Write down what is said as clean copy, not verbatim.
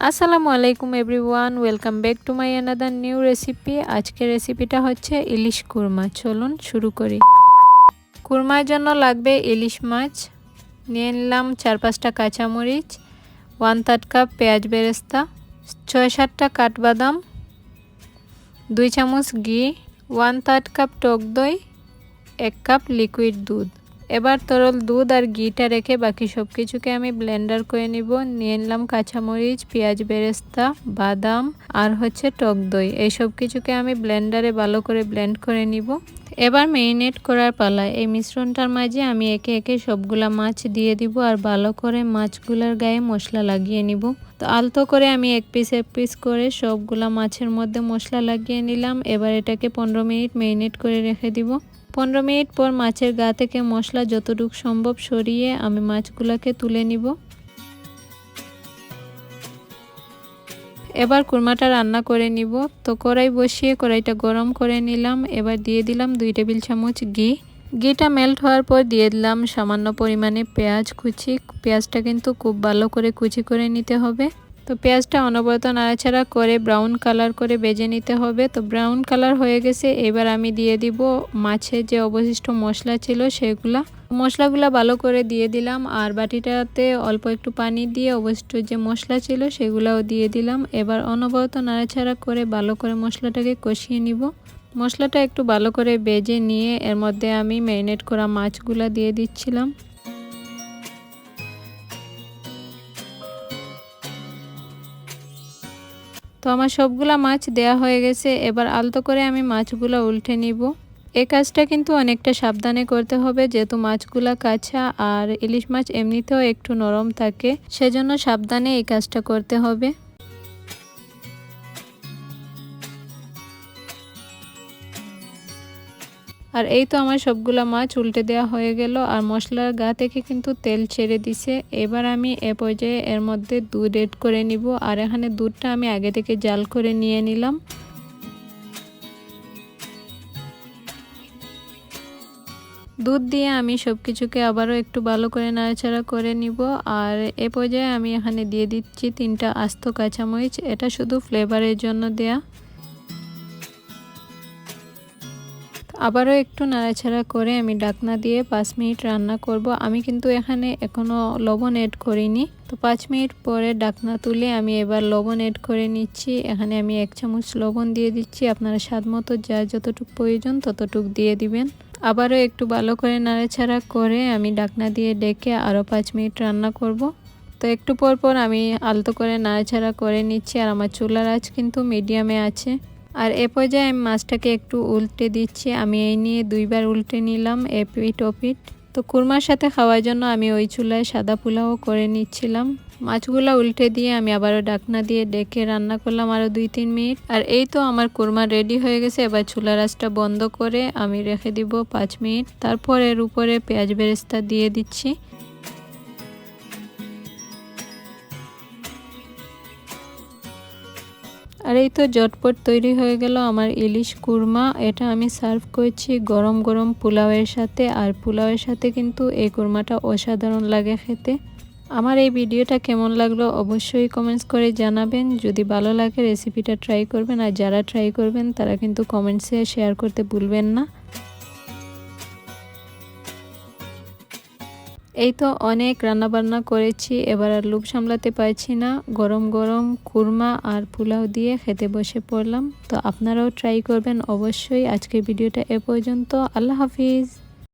আসসালামু আলাইকুম everyone, welcome back to my another new recipe. আজকের রেসিপিটা হচ্ছে ইলিশ কুরমা। চলুন শুরু করি। কুরমার জন্য লাগবে ইলিশ মাছ, নিয়ে নিলাম 4-5টা কাঁচামরিচ, 1/3 কাপ পেঁয়াজ বেরেস্তা, 6-7টা কাঠবাদাম, 2 চামচ ঘি, 1/3 কাপ টক দই, 1 কাপ লিকুইড দুধ। এবার তরল দুধ আর ঘিটা রেখে বাকি সব কিছুকে আমি ব্লেন্ডার করে নিব। নিয়ে নিলাম কাঁচামরিচ, পেঁয়াজ বেরেস্তা, বাদাম আর হচ্ছে টক দই। এই সব কিছুকে আমি ব্লেন্ডারে ভালো করে ব্লেন্ড করে নিব। এবার ম্যারিনেট করার পালা। এই মিশ্রণটার মাঝে আমি একে একে সবগুলা মাছ দিয়ে দিব আর ভালো করে মাছগুলোর গায়ে মশলা লাগিয়ে নিব। তো আলতো করে আমি এক পিস করে সবগুলা মাছের মধ্যে মশলা লাগিয়ে নিলাম। এবার এটাকে 15 মিনিট ম্যারিনেট করে রেখে দিব। 15 মিনিট পর মাছের গা থেকে মশলা যতটুকু সম্ভব সরিয়ে আমি মাছগুলোকে তুলে নিব। এবার কুরমাটা রান্না করে নিব। তো কড়াই বসিয়ে কড়াইটা গরম করে নিলাম। এবার দিয়ে দিলাম 2 টেবিল চামচ ঘি। ঘিটা মেল্ট হওয়ার পর দিয়ে দিলাম সামান্য পরিমাণে পেঁয়াজ কুচি। পেঁয়াজটা কিন্তু খুব ভালো করে কুচি করে নিতে হবে। তো পেঁয়াজটা অনবরত নাড়াচাড়া করে ব্রাউন কালার করে ভেজে নিতে হবে। তো ব্রাউন কালার হয়ে গেছে। এবার আমি দিয়ে দিব মাছের যে অবশিষ্ট মশলা ছিল সেগুলা। মশলাগুলো ভালো করে দিয়ে দিলাম আর বাটিটাতে অল্প একটু পানি দিয়ে অবশিষ্ট যে মশলা ছিল সেগুলোও দিয়ে দিলাম। এবার অনবরত নাড়াচাড়া করে ভালো করে মশলাটাকে কষিয়ে নিব। মশলাটা একটু ভালো করে ভেজে নিয়ে এর মধ্যে আমি ম্যারিনেট করা মাছগুলো দিয়ে দিচ্ছিলাম। তো আমার সবগুলা মাছ দেয়া হয়ে গেছে। এবার আলতো করে আমি মাছগুলো উল্টে নিব। এই কাজটা কিন্তু অনেকটা সাবধানে করতে হবে, যেহেতু মাছগুলা কাঁচা আর ইলিশ মাছ এমনিতেও একটু নরম থাকে, সেজন্য সাবধানে এই কাজটা করতে হবে। আর এই তো আমার সবগুলা মাছ উল্টে দেওয়া হয়ে গেল আর মশলার গা থেকে কিন্তু তেল ছেড়ে দিছে। এবার আমি এ পর্যায়ে এর মধ্যে দুধ এড করে নিব। আর এখানে দুধটা আমি আগে থেকে জাল করে নিয়ে নিলাম। দুধ দিয়ে আমি সব কিছুকে আবারও একটু ভালো করে নাড়াচাড়া করে নিব। আর এ পর্যায়ে আমি এখানে দিয়ে দিচ্ছি 3টা আস্ত কাঁচামরিচ। এটা শুধু ফ্লেভারের জন্য দেয়া। আবারও একটু নাড়াচাড়া করে আমি ঢাকনা দিয়ে 5 মিনিট রান্না করব। আমি কিন্তু এখানে এখনো লবণ এড করিনি। তো 5 মিনিট পরে ঢাকনা তুলে আমি এবার লবণ এড করে নিচ্ছি। এখানে আমি 1 চামচ লবণ দিয়ে দিচ্ছি। আপনারা স্বাদ মতো যা যতটুকু প্রয়োজন ততটুকু দিয়ে দিবেন। আবারও একটু ভালো করে নাড়াচাড়া করে আমি ঢাকনা দিয়ে ডেকে আরও 5 মিনিট রান্না করব। তো একটু পর পর আমি আলতো করে নাড়াচাড়া করে নিচ্ছি আর আমার চুলার আঁচ কিন্তু মিডিয়ামে আছে। আর এ পর্যায়ে আমি মাছটাকে একটু উল্টে দিচ্ছি। আমি এই নিয়ে 2বার উল্টে নিলাম এপিট ওপিট। তো কুরমার সাথে খাওয়ার জন্য আমি ওই চুলায় সাদা পোলাও করে নিচ্ছিলাম। মাছগুলো উল্টে দিয়ে আমি আবারও ঢাকনা দিয়ে ডেকে রান্না করলাম আরও 2-3 মিনিট। আর এই তো আমার কুরমা রেডি হয়ে গেছে। এবার চুলার আঁচটা বন্ধ করে আমি রেখে দিব 5 মিনিট। তারপর এর উপরে পেঁয়াজ বেরেস্তা দিয়ে দিচ্ছি। আর এই তো ঝটপট তৈরি হয়ে গেল আমার ইলিশ কুরমা। এটা আমি সার্ভ করছি গরম গরম পোলাওয়ের সাথে। আর পোলাওয়ের সাথে কিন্তু এই কুরমাটা অসাধারণ লাগে খেতে। আমার এই ভিডিওটা কেমন লাগলো অবশ্যই কমেন্টস করে জানাবেন। যদি ভালো লাগে রেসিপিটা ট্রাই করবেন, আর যারা ট্রাই করবেন তারা কিন্তু কমেন্টসে শেয়ার করতে ভুলবেন না। এই তো অনেক রান্নাবান্না করেছি, এবার আর লোভ সামলাতে পারছি না। গরম গরম কুরমা আর পোলাও দিয়ে খেতে বসে পড়লাম। তো আপনারাও ট্রাই করবেন অবশ্যই। আজকের ভিডিওটা এ পর্যন্ত। আল্লাহ হাফিজ।